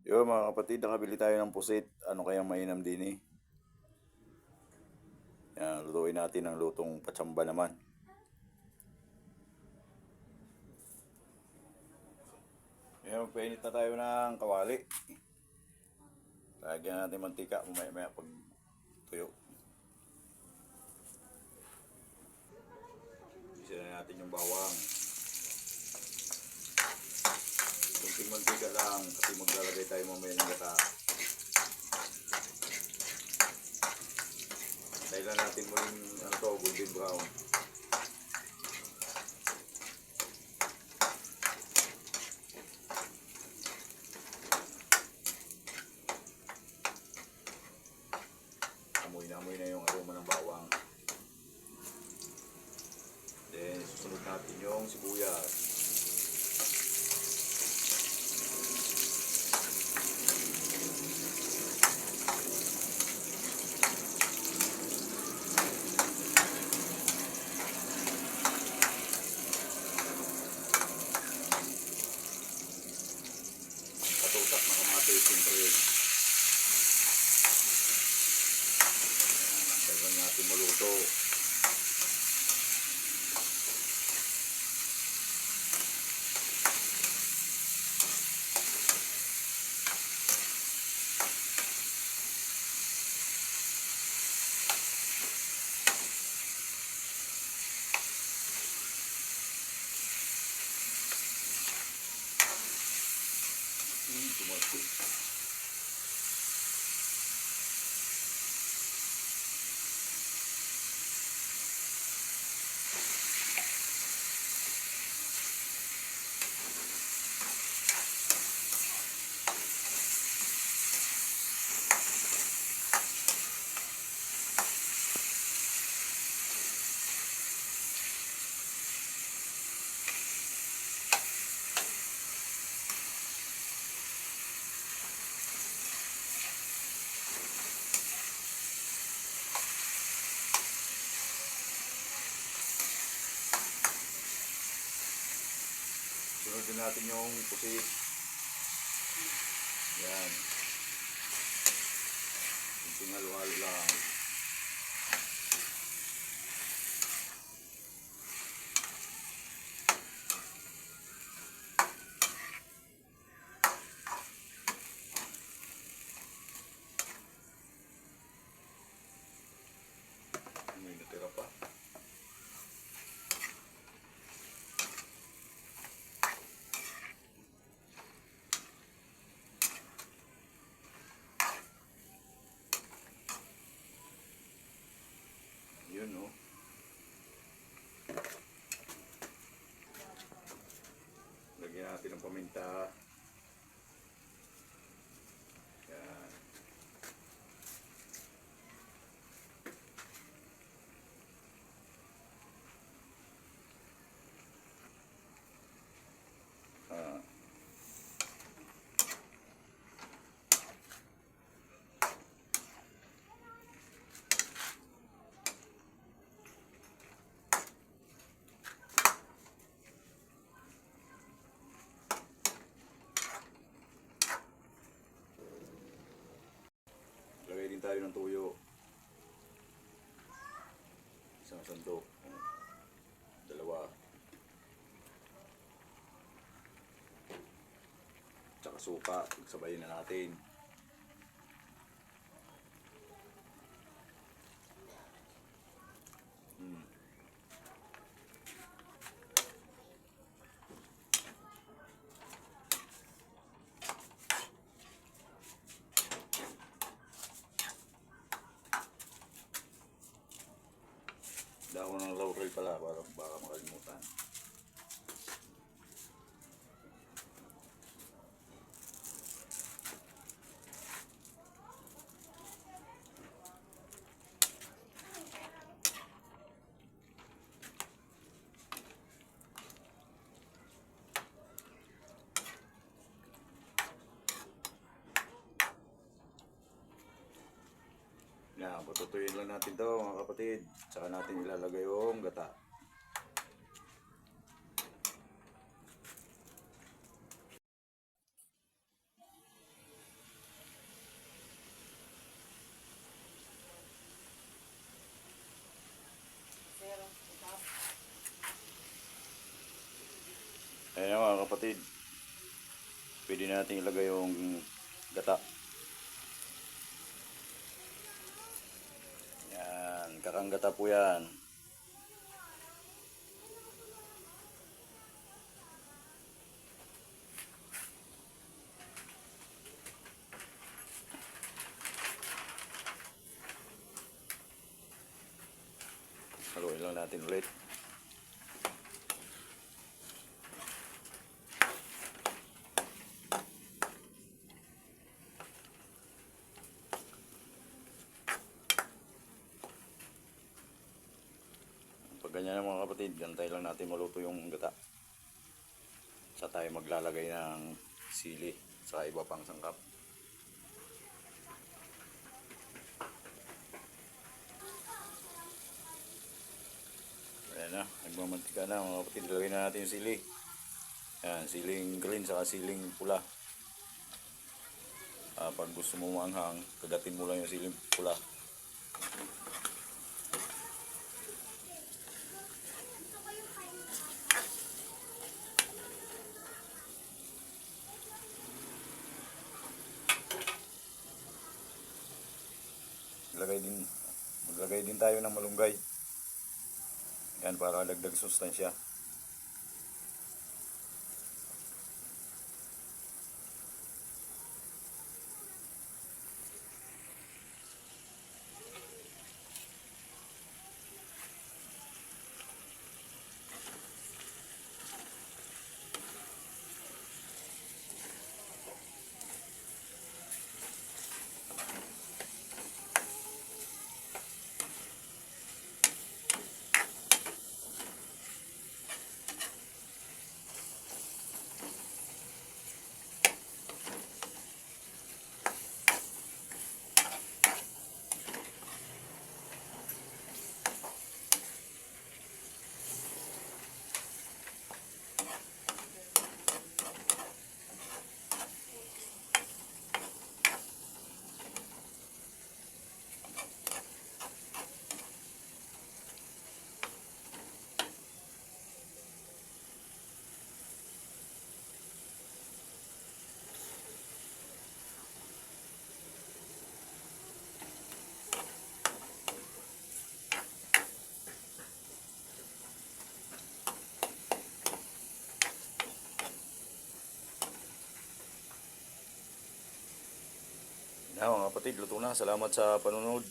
Yo mga kapatid, nakabili tayo ng pusit. Ano kayang mainam din eh? Yan, lutuin natin ang lutong patsamba naman. Yan, magpainit na tayo ng kawali. Lagyan natin mantika, maya pag tuyo. Isa na natin yung bawang. Kunting mantika lang kasi maglalagay tayo mamaya ng gata. Kailan natin mo yung golden brown. Amoy na yung aroma ng bawang. Then susunod natin yung sibuyas. Patutak na kamatis siyempre. Kailan natin maluto. Tumatik. Sunod din natin yung pusit. Yan. Kunting halo-halo lang. May natira pa. Yun o. Lagyan natin ng paminta. Yan. Lagay din tayo ng tuyo. Isang sandok. Dalawa. Tsaka suka. Sabayin na natin. Dahon ng laurel pala para baka makalimutan. Yan, patutuyin lang natin to mga kapatid. Saka natin ilalagay yung gata. Ayan na mga kapatid. Pwede natin ilagay yung gata. Yan, kakanggata po yan. Haluin lang natin ulit. Pag ganyan mga kapatid, gantay lang natin maluto yung gata. Sa tayo maglalagay ng sili sa iba pang sangkap. Ayan na, nagmamantika na mga kapatid. Ilagay na natin yung sili. Ayan, siling green saka siling pula. Pag gusto mo maanghang, kagatin mo lang yung siling pula. Maglagay din tayo ng malunggay. Yan, para dagdag sustansya. Yan mga kapatid, luto na. Salamat sa panunod.